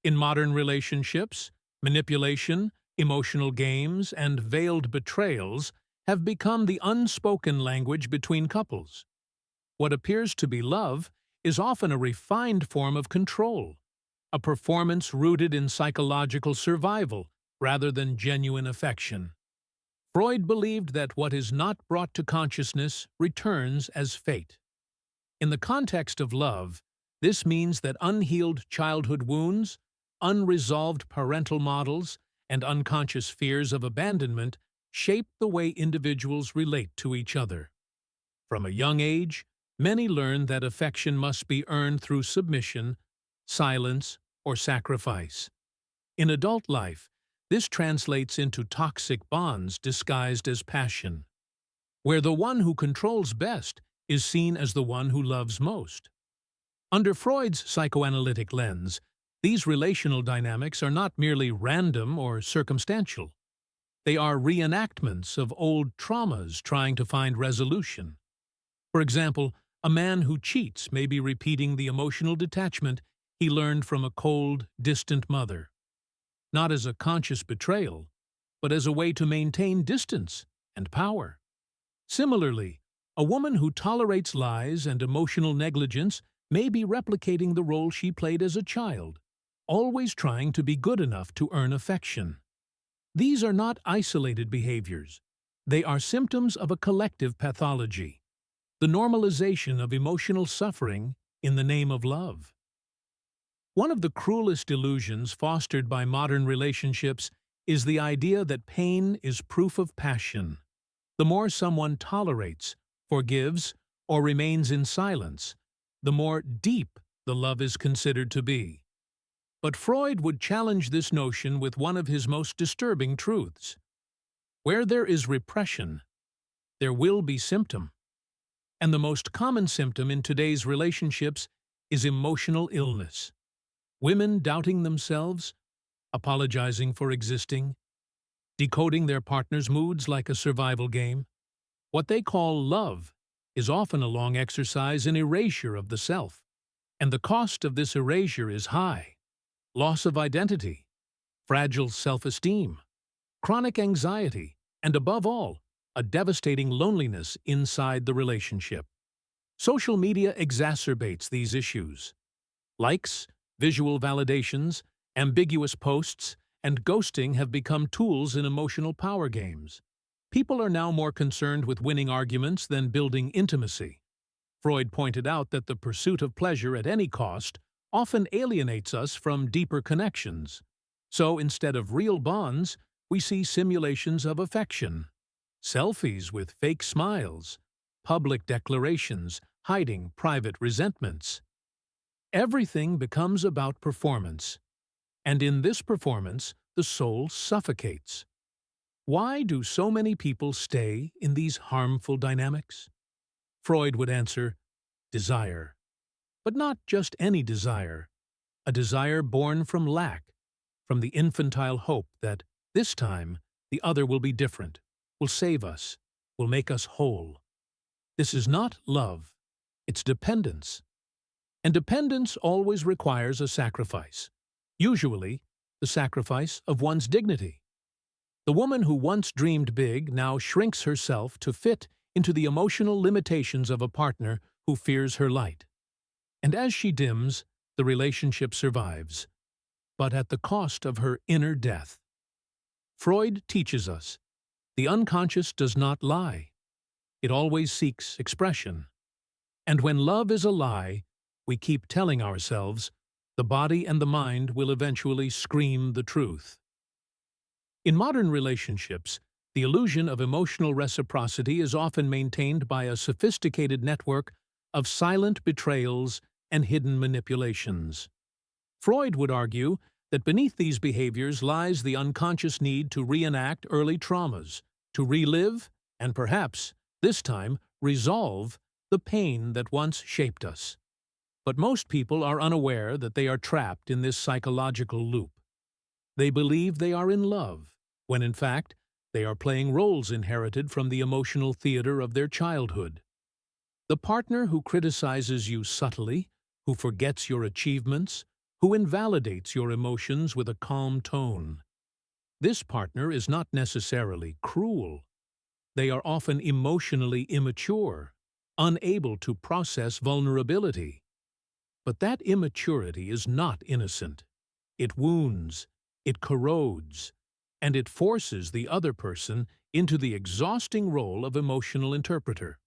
In modern relationships, manipulation, emotional games, and veiled betrayals have become the unspoken language between couples. What appears to be love is often a refined form of control, a performance rooted in psychological survival rather than genuine affection. Freud believed that what is not brought to consciousness returns as fate. In the context of love, this means that unhealed childhood wounds, unresolved parental models, and unconscious fears of abandonment shape the way individuals relate to each other. From a young age, many learn that affection must be earned through submission, silence, or sacrifice. In adult life, this translates into toxic bonds disguised as passion, where the one who controls best is seen as the one who loves most. Under Freud's psychoanalytic lens, these relational dynamics are not merely random or circumstantial. They are reenactments of old traumas trying to find resolution. For example, a man who cheats may be repeating the emotional detachment he learned from a cold, distant mother, not as a conscious betrayal, but as a way to maintain distance and power. Similarly, a woman who tolerates lies and emotional negligence may be replicating the role she played as a child, always trying to be good enough to earn affection. These are not isolated behaviors. They are symptoms of a collective pathology, the normalization of emotional suffering in the name of love. One of the cruelest illusions fostered by modern relationships is the idea that pain is proof of passion. The more someone tolerates, forgives, or remains in silence, the more deep the love is considered to be. But Freud would challenge this notion with one of his most disturbing truths. Where there is repression, there will be symptom. And the most common symptom in today's relationships is emotional illness. Women doubting themselves, apologizing for existing, decoding their partner's moods like a survival game. What they call love is often a long exercise in erasure of the self, and the cost of this erasure is high. Loss of identity, fragile self-esteem, chronic anxiety, and above all, a devastating loneliness inside the relationship. Social media exacerbates these issues. Likes, visual validations, ambiguous posts, and ghosting have become tools in emotional power games. People are now more concerned with winning arguments than building intimacy. Freud pointed out that the pursuit of pleasure at any cost often alienates us from deeper connections. So instead of real bonds, we see simulations of affection. Selfies with fake smiles, public declarations hiding private resentments. Everything becomes about performance, and in this performance, the soul suffocates. Why do so many people stay in these harmful dynamics? Freud would answer, desire. But not just any desire, a desire born from lack, from the infantile hope that, this time, the other will be different, will save us, will make us whole. This is not love, it's dependence. And dependence always requires a sacrifice, usually the sacrifice of one's dignity. The woman who once dreamed big now shrinks herself to fit into the emotional limitations of a partner who fears her light. And as she dims, the relationship survives, but at the cost of her inner death. Freud teaches us, the unconscious does not lie. It always seeks expression. And when love is a lie, we keep telling ourselves, the body and the mind will eventually scream the truth. In modern relationships, the illusion of emotional reciprocity is often maintained by a sophisticated network of silent betrayals and hidden manipulations. Freud would argue that beneath these behaviors lies the unconscious need to reenact early traumas, to relive, and perhaps, this time, resolve the pain that once shaped us. But most people are unaware that they are trapped in this psychological loop. They believe they are in love, when in fact, they are playing roles inherited from the emotional theater of their childhood. The partner who criticizes you subtly, who forgets your achievements, who invalidates your emotions with a calm tone. This partner is not necessarily cruel. They are often emotionally immature, unable to process vulnerability. But that immaturity is not innocent. It wounds, it corrodes, and it forces the other person into the exhausting role of emotional interpreter.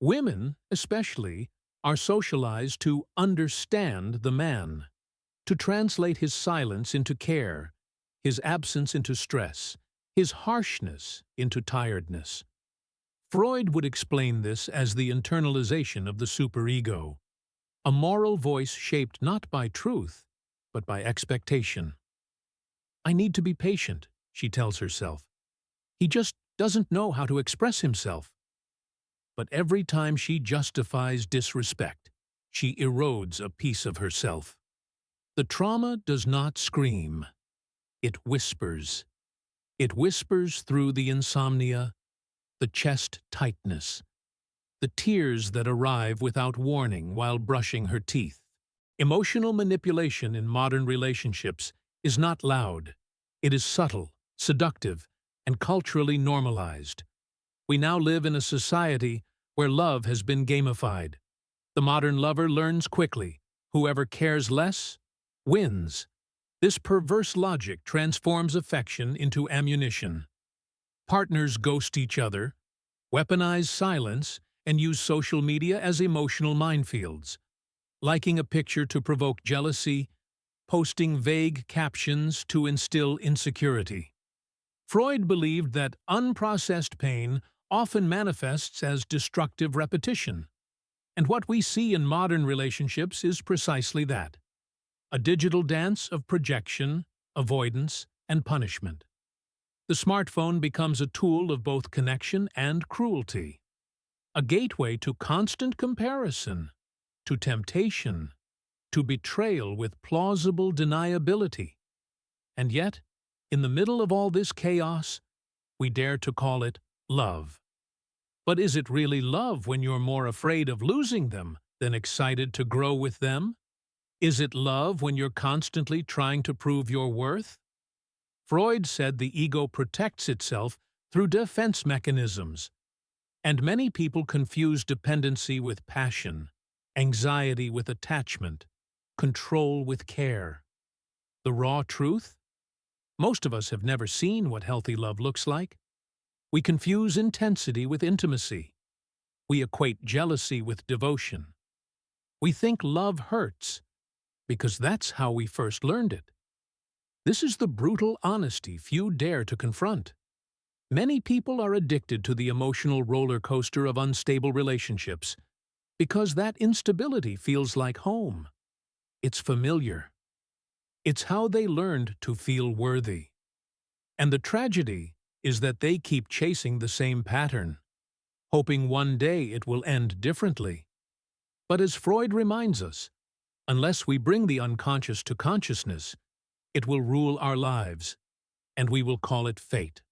Women, especially, are socialized to understand the man, to translate his silence into care, his absence into stress, his harshness into tiredness. Freud would explain this as the internalization of the superego, a moral voice shaped not by truth, but by expectation. I need to be patient, she tells herself. He just doesn't know how to express himself. But every time she justifies disrespect, she erodes a piece of herself. The trauma does not scream. It whispers. It whispers through the insomnia, the chest tightness, the tears that arrive without warning while brushing her teeth. Emotional manipulation in modern relationships is not loud. It is subtle, seductive, and culturally normalized. We now live in a society where love has been gamified. The modern lover learns quickly. Whoever cares less wins. This perverse logic transforms affection into ammunition. Partners ghost each other, weaponize silence, and use social media as emotional minefields. Liking a picture to provoke jealousy, posting vague captions to instill insecurity. Freud believed that unprocessed pain often manifests as destructive repetition. And what we see in modern relationships is precisely that: a digital dance of projection, avoidance, and punishment. The smartphone becomes a tool of both connection and cruelty, a gateway to constant comparison, to temptation, to betrayal with plausible deniability. And yet, in the middle of all this chaos, we dare to call it love. But is it really love when you're more afraid of losing them than excited to grow with them? Is it love when you're constantly trying to prove your worth? Freud said the ego protects itself through defense mechanisms, and many people confuse dependency with passion, anxiety with attachment, control with care. The raw truth? Most of us have never seen what healthy love looks like. We confuse intensity with intimacy. We equate jealousy with devotion. We think love hurts because that's how we first learned it. This is the brutal honesty few dare to confront. Many people are addicted to the emotional roller coaster of unstable relationships because that instability feels like home. It's familiar. It's how they learned to feel worthy. And the tragedy is that they keep chasing the same pattern, hoping one day it will end differently. But as Freud reminds us, unless we bring the unconscious to consciousness, it will rule our lives, and we will call it fate.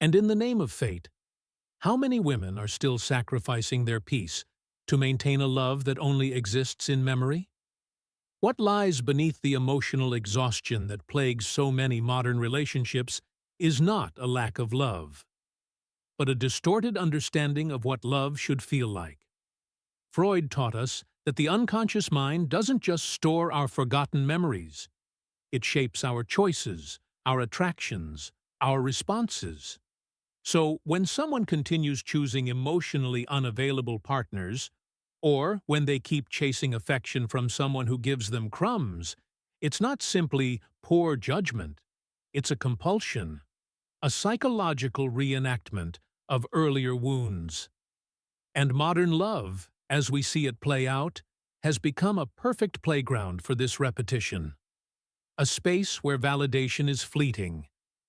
And in the name of fate, how many women are still sacrificing their peace to maintain a love that only exists in memory? What lies beneath the emotional exhaustion that plagues so many modern relationships is not a lack of love, but a distorted understanding of what love should feel like. Freud taught us that the unconscious mind doesn't just store our forgotten memories. It shapes our choices, our attractions, our responses. So, when someone continues choosing emotionally unavailable partners, or when they keep chasing affection from someone who gives them crumbs, it's not simply poor judgment. It's a compulsion, a psychological reenactment of earlier wounds. And modern love, as we see it play out, has become a perfect playground for this repetition. A space where validation is fleeting,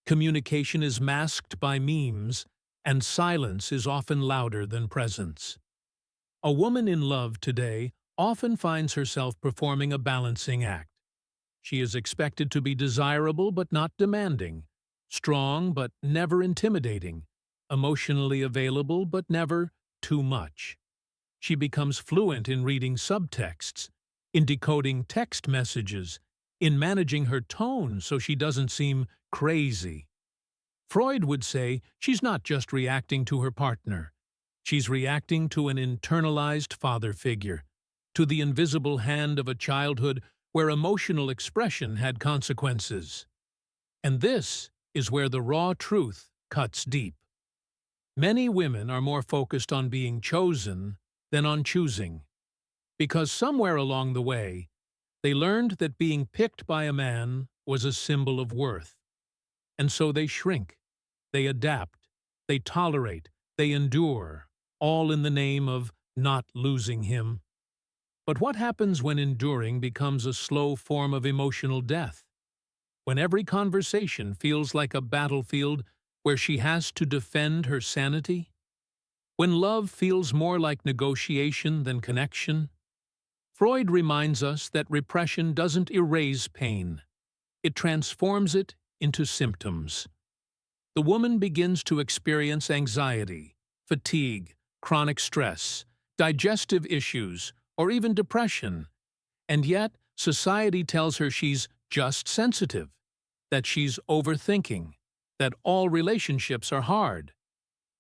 communication is masked by memes, and silence is often louder than presence. A woman in love today often finds herself performing a balancing act. She is expected to be desirable but not demanding, strong but never intimidating, emotionally available but never too much. She becomes fluent in reading subtexts, in decoding text messages, in managing her tone so she doesn't seem crazy. Freud would say she's not just reacting to her partner. She's reacting to an internalized father figure, to the invisible hand of a childhood where emotional expression had consequences. And this is where the raw truth cuts deep. Many women are more focused on being chosen than on choosing, because somewhere along the way, they learned that being picked by a man was a symbol of worth. And so they shrink, they adapt, they tolerate, they endure, all in the name of not losing him. But what happens when enduring becomes a slow form of emotional death? When every conversation feels like a battlefield where she has to defend her sanity? When love feels more like negotiation than connection? Freud reminds us that repression doesn't erase pain. It transforms it into symptoms. The woman begins to experience anxiety, fatigue, chronic stress, digestive issues, or even depression. And yet, society tells her she's just sensitive, that she's overthinking, that all relationships are hard.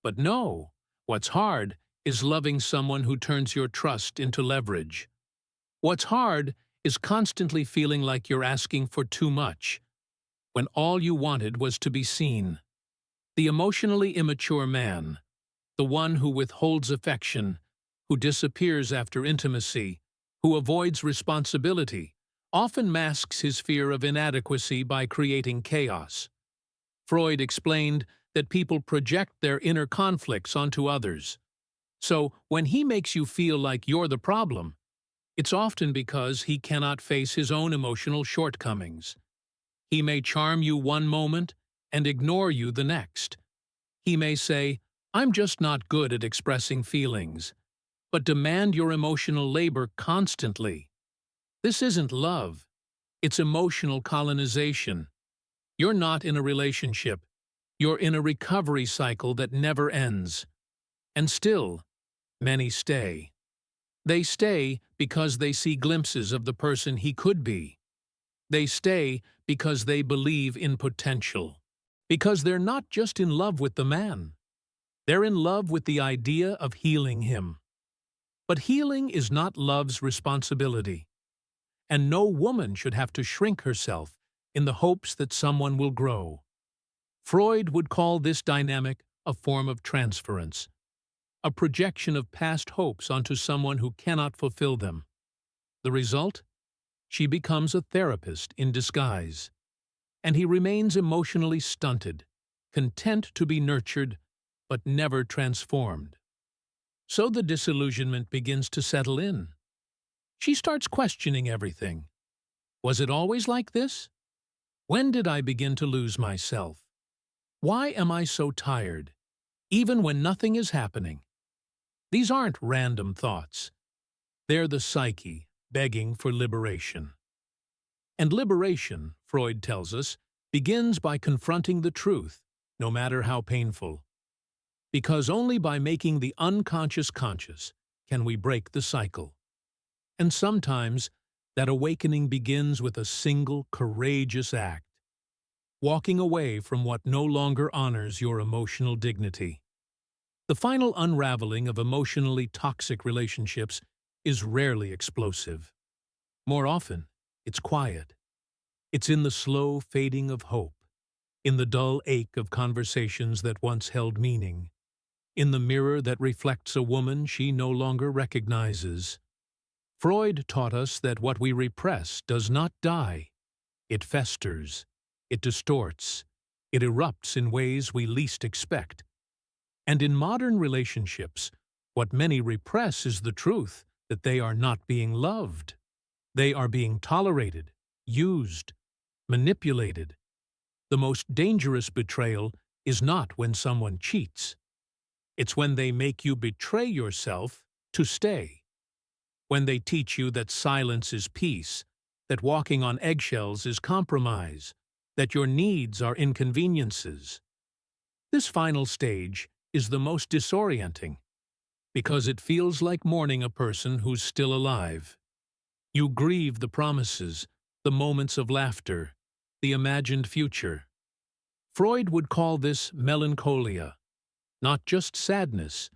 But no, what's hard is loving someone who turns your trust into leverage. What's hard is constantly feeling like you're asking for too much, when all you wanted was to be seen. The emotionally immature man, the one who withholds affection, who disappears after intimacy, who avoids responsibility, often masks his fear of inadequacy by creating chaos. Freud explained that people project their inner conflicts onto others. So, when he makes you feel like you're the problem, it's often because he cannot face his own emotional shortcomings. He may charm you one moment and ignore you the next. He may say, "I'm just not good at expressing feelings," but demand your emotional labor constantly. This isn't love. It's emotional colonization. You're not in a relationship. You're in a recovery cycle that never ends. And still, many stay. They stay because they see glimpses of the person he could be. They stay because they believe in potential. Because they're not just in love with the man. They're in love with the idea of healing him. But healing is not love's responsibility. And no woman should have to shrink herself in the hopes that someone will grow. Freud would call this dynamic a form of transference, a projection of past hopes onto someone who cannot fulfill them. The result? She becomes a therapist in disguise, and he remains emotionally stunted, content to be nurtured, but never transformed. So the disillusionment begins to settle in. She starts questioning everything. Was it always like this? When did I begin to lose myself? Why am I so tired, even when nothing is happening? These aren't random thoughts. They're the psyche begging for liberation. And liberation, Freud tells us, begins by confronting the truth, no matter how painful. Because only by making the unconscious conscious can we break the cycle. And sometimes, that awakening begins with a single courageous act, walking away from what no longer honors your emotional dignity. The final unraveling of emotionally toxic relationships is rarely explosive. More often, it's quiet. It's in the slow fading of hope, in the dull ache of conversations that once held meaning, in the mirror that reflects a woman she no longer recognizes. Freud taught us that what we repress does not die. It festers, it distorts, it erupts in ways we least expect. And in modern relationships, what many repress is the truth that they are not being loved. They are being tolerated, used, manipulated. The most dangerous betrayal is not when someone cheats. It's when they make you betray yourself to stay. When they teach you that silence is peace, that walking on eggshells is compromise, that your needs are inconveniences. This final stage is the most disorienting, because it feels like mourning a person who's still alive. You grieve the promises, the moments of laughter, the imagined future. Freud would call this melancholia, not just sadness,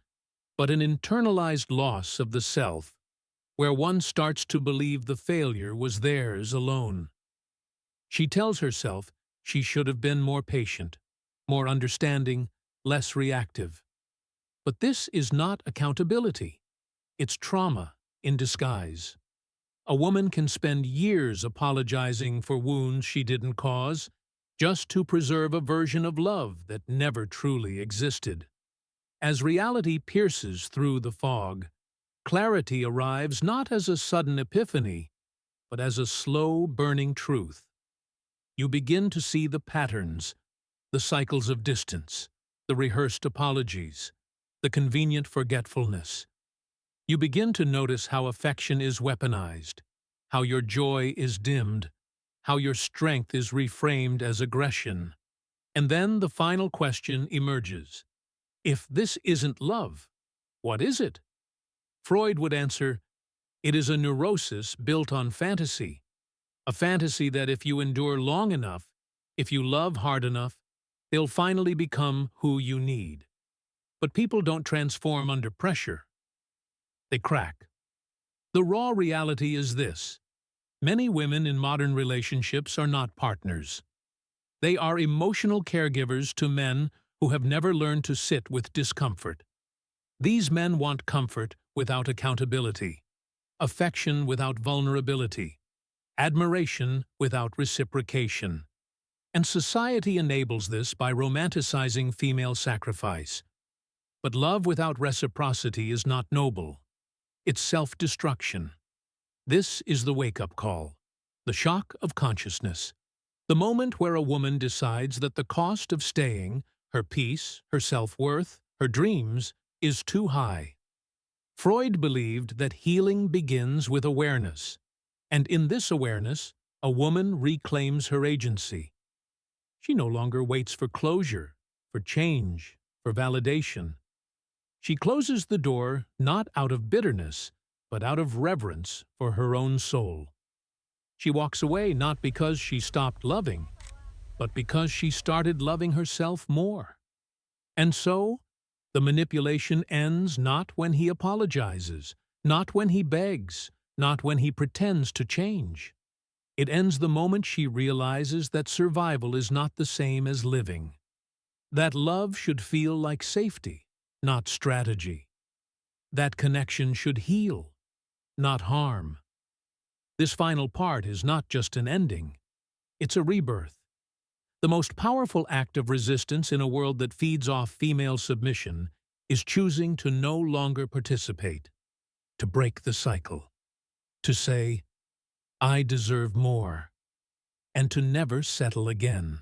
but an internalized loss of the self, where one starts to believe the failure was theirs alone. She tells herself she should have been more patient, more understanding, less reactive. But this is not accountability. It's trauma in disguise. A woman can spend years apologizing for wounds she didn't cause, just to preserve a version of love that never truly existed. As reality pierces through the fog, clarity arrives not as a sudden epiphany, but as a slow, burning truth. You begin to see the patterns, the cycles of distance, the rehearsed apologies, the convenient forgetfulness. You begin to notice how affection is weaponized, how your joy is dimmed, how your strength is reframed as aggression. And then the final question emerges. If this isn't love, what is it? Freud would answer, it is a neurosis built on fantasy. A fantasy that if you endure long enough, if you love hard enough, they'll finally become who you need. But people don't transform under pressure. They crack. The raw reality is this. Many women in modern relationships are not partners. They are emotional caregivers to men who have never learned to sit with discomfort. These men want comfort without accountability, affection without vulnerability, admiration without reciprocation. And society enables this by romanticizing female sacrifice. But love without reciprocity is not noble. It's self-destruction. This is the wake-up call, the shock of consciousness, the moment where a woman decides that the cost of staying, her peace, her self-worth, her dreams, is too high. Freud believed that healing begins with awareness, and in this awareness, a woman reclaims her agency. She no longer waits for closure, for change, for validation. She closes the door not out of bitterness, but out of reverence for her own soul. She walks away not because she stopped loving, but because she started loving herself more. And so, the manipulation ends not when he apologizes, not when he begs, not when he pretends to change. It ends the moment she realizes that survival is not the same as living. That love should feel like safety, not strategy. That connection should heal, not harm. This final part is not just an ending, it's a rebirth. The most powerful act of resistance in a world that feeds off female submission is choosing to no longer participate, to break the cycle, to say, I deserve more, and to never settle again.